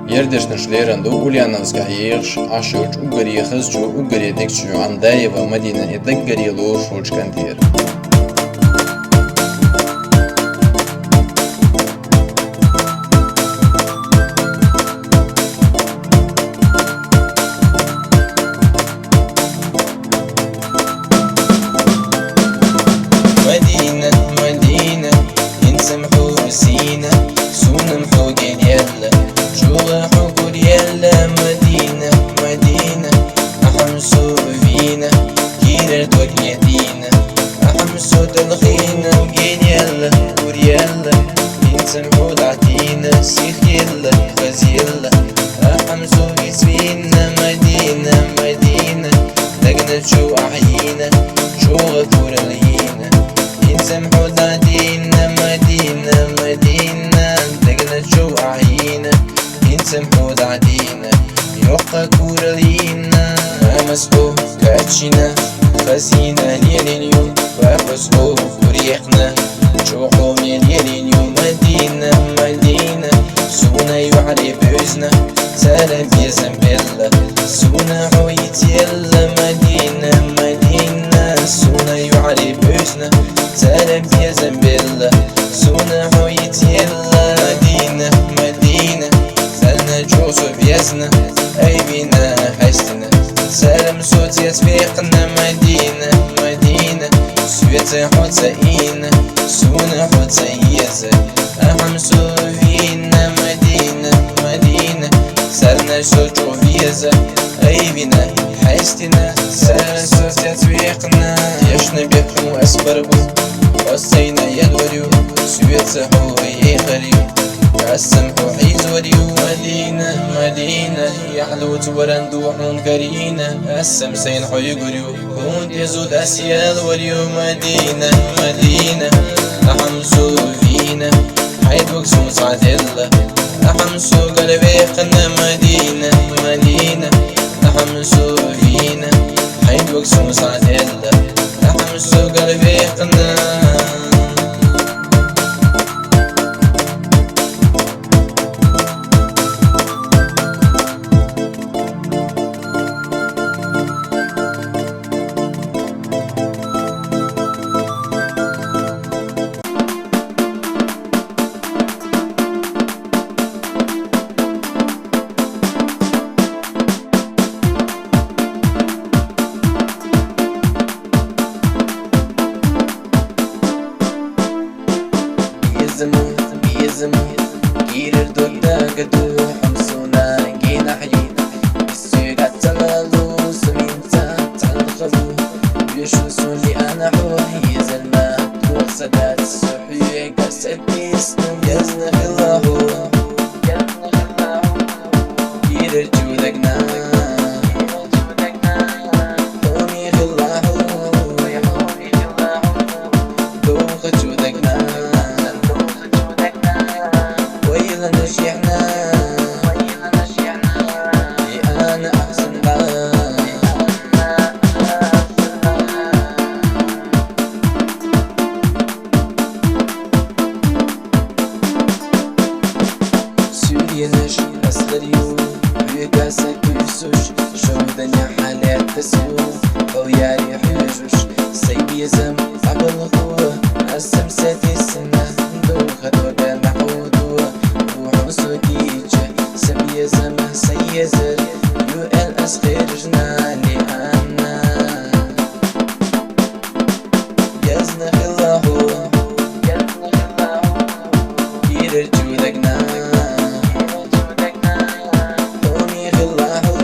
يردش نشليرندو وليانوسكا يغش عشوج وقري خزجو وقري ديكشو عن دايفا مدينة يدقري لور شوج كندير مدينة ينسمحو بسينا سون محوقين يلا شوغ حقول يلا مدينة أحمسو فينا كيرر توك يدينا أحمسو تلخينا وقين يلا قول يلا ينسمحو العتينا سيخ يلا غاز يلا أحمسو يسفينا مدينة لقنا شو أحيينا شوغ كور الهينا ينسمحو العتينا مدينة لقنا شو أحيينا ينسمحو العتينا يوقع كور الهينا مسحو كاتشينا خزينا ليالينيو وفسحو وريحنا شوقو ليالينيو مدينة سونا يوعلي بوزنا سلام يا زنبلة سونا حويت يلا مدينة سونا يوعلي بوزنا سلام يا زنبلة سونا حويت يلا مدينة سالنا جوزو بيزنا أي بينا حشتنا سلام صوت يسبيقنا مدينة سويت حوت إينا سونا حوت يزا أحمسو فينا مدينة سالنا صوت بيزا أي بينا حشتنا سلام صوت يسبيقنا يشنا بيقو أسبربو وصينا يدوريو سويت حو يخريو السمح حيز وليو مدينة يحلو تورندو حون كرينا السمسين حي قريو كون يزود أسيال وليو مدينة أحمسو فينا حيد وكسو صعدلا أحمسو قلبي قنا مدينة أحمسو فينا حيد وكسو صعدلا أحمسو قلبي قنا يزمو كيرر دودا قدو حمسونا جينا حيينا السيقات تلالو سمينتا تلخبو بيشو سولي أنا حوحي يزلما توق سدات السحيي قاسد بيسنو يزنا خلاهو كيرر جودقنا حومي خلاهو دوخ جودقنا نشيعنا أنا أحسن سوريا نش أسلريو ويقاسك بيسوش شودني حالات تسيو أو ياري حيجوش سيبي يزم عبر الخوة السمساتي السنة دوخة وبا محودوة سبي زمان سيزر يو ال اس خرجنا لأنا يزنا خلاهو كيرر جودقنا حومي خلاهو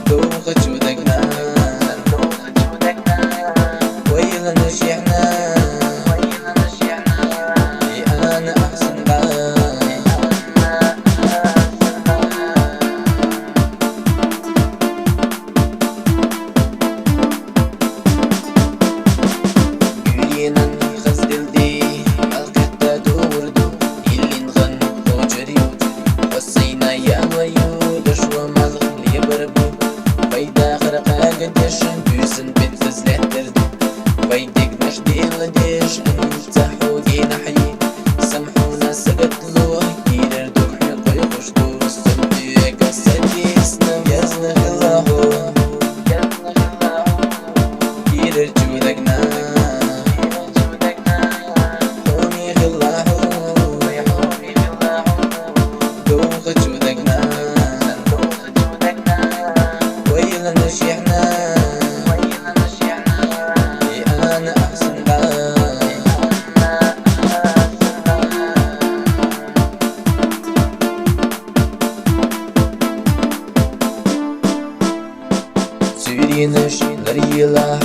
دوخ جودقنا ويلا نشيعنا أنا أحسن Синеш ларьела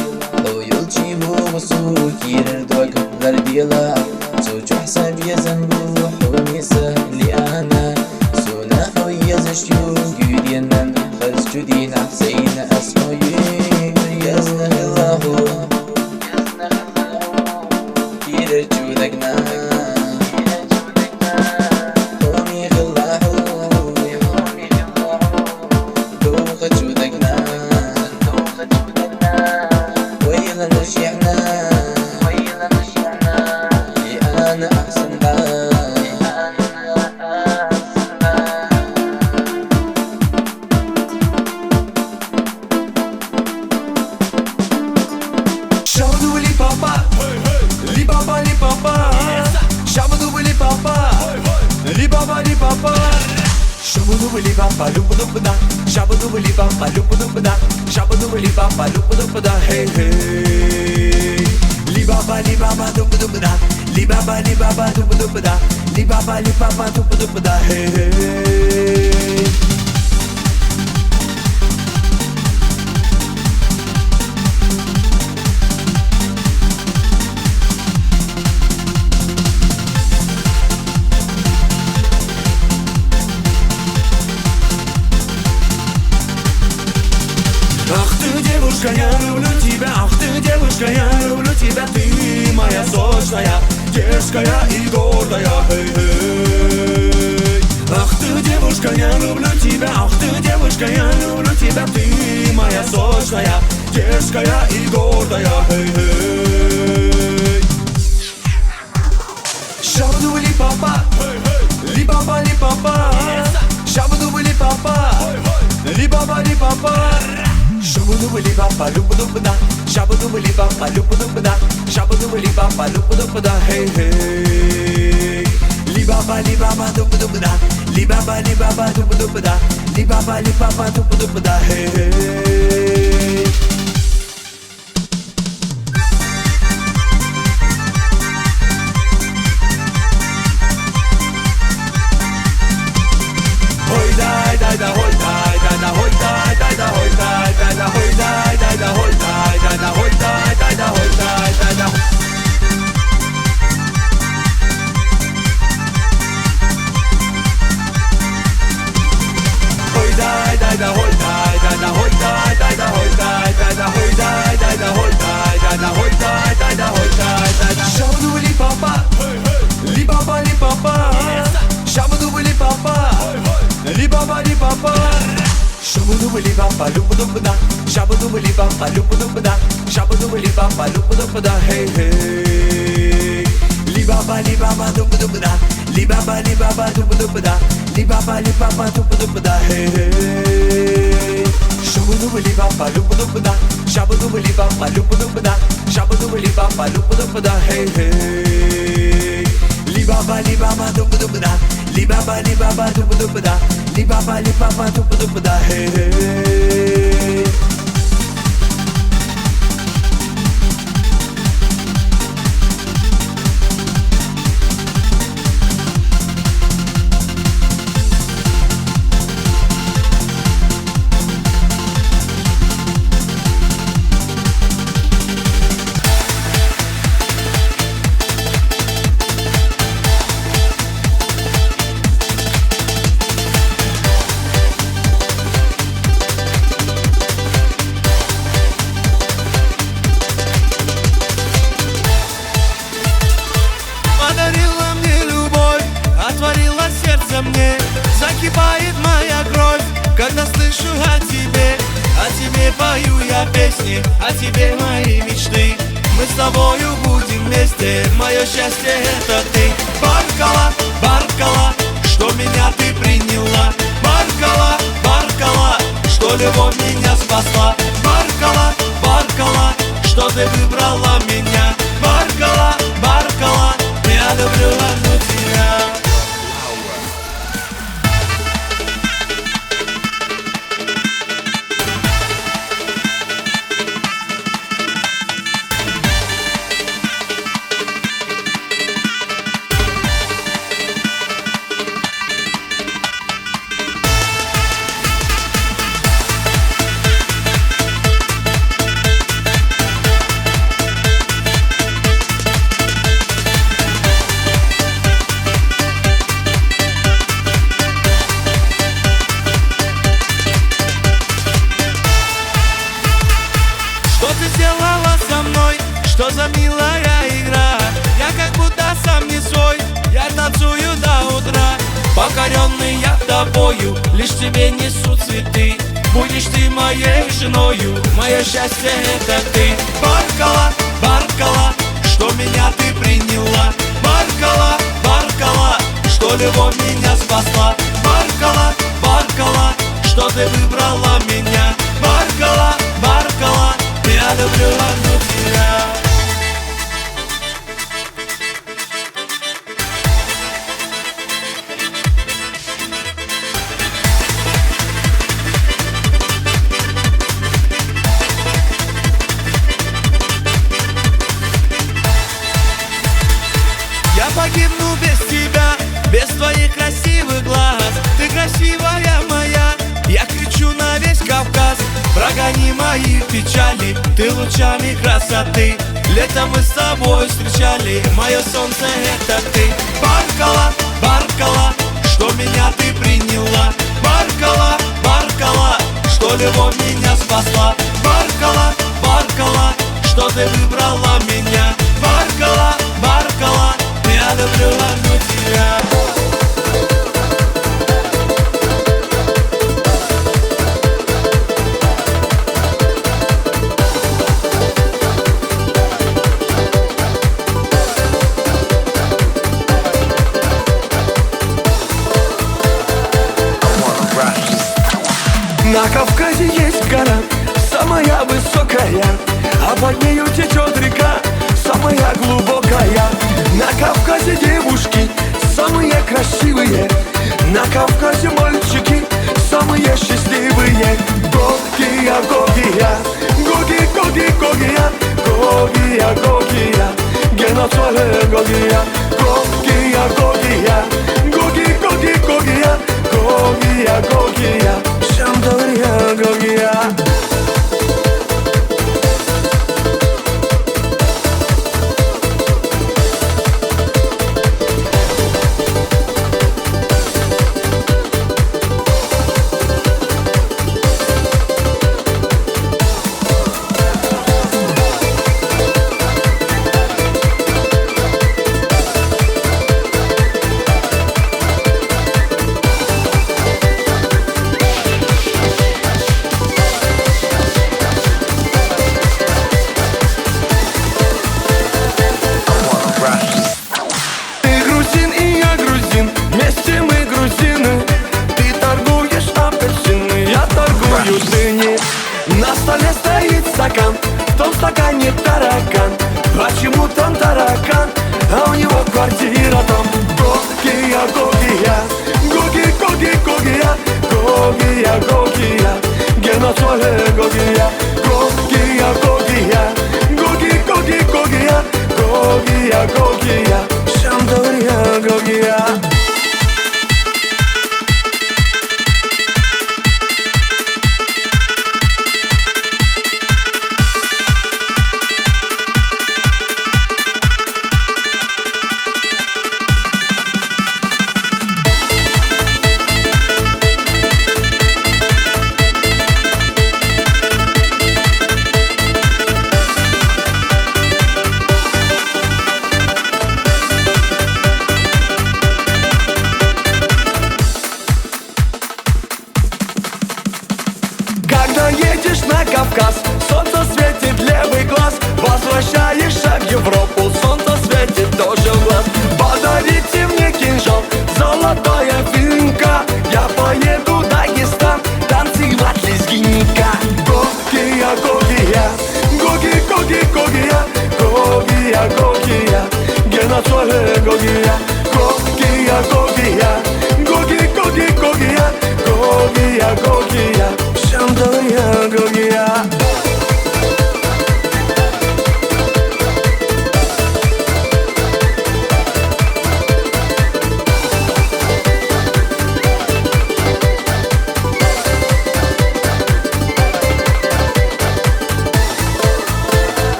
لو يلجي هو سوكي ردوك لربيلا زوج حساب يزنبو حوميسة اللي أنا سونا خويا زشيو جودينا خرج جودينا سينا أسمو يزنخ الله يرجو لقنا قومي خلاحو دوخة جودكنا ويلا نشيعنا أنا أحسن Shabadoo li papa, li papa li papa. Shabadoo li papa, li papa li papa. Shabadoo li papa, lupa lupa da. Shabadoo li papa, lupa lupa da. Shabadoo li papa, lupa lupa da. Hey hey. Li papa lupa lupa da. Li papa lupa lupa da. Li papa lupa lupa da. Hey hey. Ах ты, девушка, я люблю тебя. Ах ты, девушка, я люблю тебя. Ты моя сочная, дерзкая и гордая. Эй, эй. Ах ты, девушка, я люблю тебя. Ах ты, девушка, я люблю тебя. Ты моя сочная, дерзкая и гордая. Эй, эй. Shabadoo li papa, li papa li papa. Shabadoo li papa, li papa li papa. Shabadoo li papa, lupa lupa da. Shabadoo li papa, lupa lupa da. Shabadoo li papa, lupa lupa da. Hey hey. Li papa lupa lupa da. Li papa lupa lupa da. Li papa lupa lupa da. Hey hey. Hoy dai dai da hoy dai dai da hoy dai dai da hoy dai dai da hoy dai dai da hoy dai dai da hoy dai dai da hoy dai dai da. Hoy dai dai da hoy dai dai da hoy dai dai da hoy dai dai da hoy dai dai da hoy dai dai da hoy dai dai da hoy dai dai da. Shabadoo li papa, li papa li papa. Shabadoo li papa, li papa li papa. Shabadoo li papa, lupa lupa da. Shabadoo li papa, lupa lupa da. Shabadoo li papa, lupa lupa da. Hey hey. Li papa lupa lupa da. Li papa lupa lupa da. Li papa lupa lupa da. Hey hey. Shabadoo li papa, lupa lupa da. Shabadoo li papa, lupa lupa da. Shabadoo li papa, lupa lupa da. Hey hey. Li papa lupa lupa da. Li papa lupa lupa da. Li papa lupa lupa da. Hey hey. Мне закипает моя кровь, когда слышу о тебе. О тебе пою я песни, о тебе мои мечты. Мы с тобою будем вместе, мое счастье это ты. Баркала, Баркала, что меня ты приняла. Баркала, Баркала, что любовь меня спасла. Баркала, Баркала, что ты выбрала меня. Баркала, Баркала, я люблю одну тебя. влюбленный я тобою, лишь тебе несу цветы. Будешь ты моей женою, мое счастье это ты. Баркала, Баркала, что меня ты приняла. Баркала, Баркала, что любовь меня спасла. Баркала, Баркала, что ты выбрала меня. Баркала, Баркала, я люблю одну тебя. Я погибну без тебя, без твоих красивых глаз. Ты красивая моя, я кричу на весь Кавказ. Прогони мои печали, ты лучами красоты. Летом мы с тобой встречали, мое солнце это ты. Баркала, Баркала, что меня ты приняла. Баркала, Баркала, что любовь меня спасла. Баркала, Баркала, что ты выбрала меня. Баркала, Баркала, я люблю одну тебя. На Кавказе есть гора, самая высокая, а под нею течет река, самая глубокая. На Кавказе девушки самые красивые, на Кавказе мальчики самые счастливые. Гогия, Гогия, Гоги, Гоги, Гогия, Гогия, Гогия, Геноцоле Гогия, Гогия, Гогия, Гоги, Гоги, Гогия, Гогия, Гогия, Шамдория, Гогия. На столе стоит стакан, в том стакане таракан. Почему там таракан, а у него квартира там? Гогия, Гогия, Гоги, Гоги, Гогия, Гогия, Гогия, Геноцоле Гогия, Гогия, Гогия, Гоги, Гоги, Гогия, Гогия, Гогия, Шамдория, Гогия.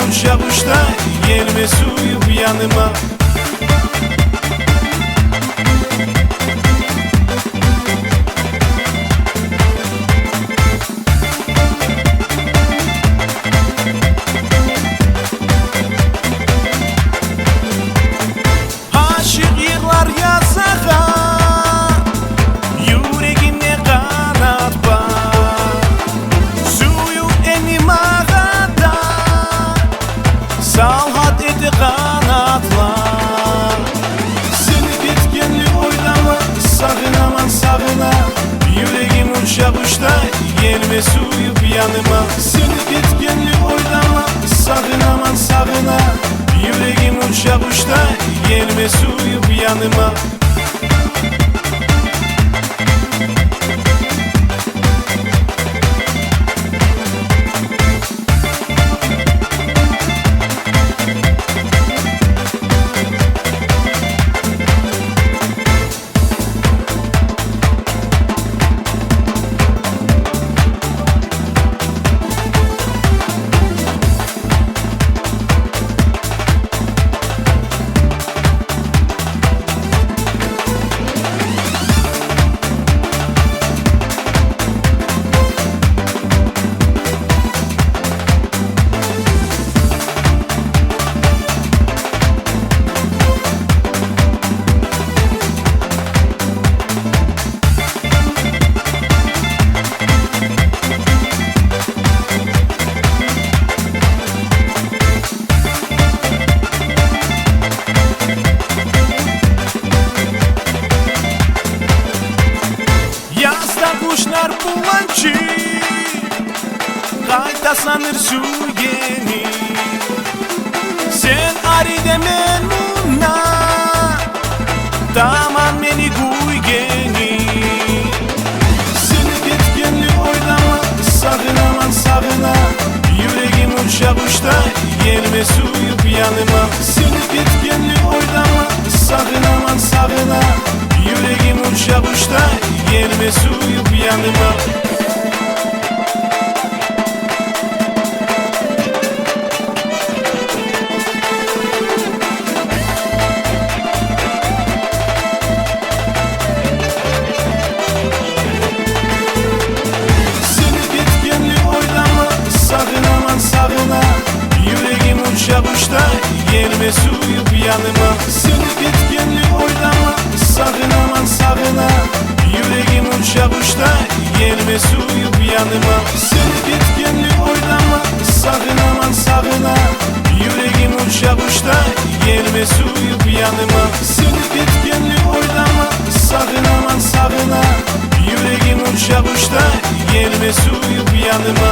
uçak uçta gelme suyup yanıma. Aşık yıllar yasağa, yüreğine kanat var. Suyu enim ağada, salhat eti kanatlar. Seni bitkenli oylama, sakın aman sakına. Yüreğim uçak uçta, gelme suyup yanıma. Seni bitkenli oylama, sakın aman sakına. Yüreğim uçak uçta, gelme suyup yanıma. Yazda kuşlar bulancı, kayta sanır su yeni. Sen aride memnuna, tamam beni guy geni. Seni bitkenli oylama, sakın aman sakına. Yüreğim uçak uçta, gelme suyup yanıma. Seni bitkenli oylama, sakın aman sakına. Yüreğim uçak uçta, gelme suyup yanıma. Seni bitkenli oylama, sakın aman sakına. Yüreğim uçak uçta, gelme suyup yanıma. Seni bitkenli oylama, sakın aman sakına. Yüreğim uçak uçta, gelme suyup yanıma. Seni bitkenli oylama, sakın aman sakına. Yüreğim uçak uçta, gelme suyup yanıma. Seni bitkenli oylama, sakın aman sakına. Yüreğim uçak uçta, gelme suyup yanıma.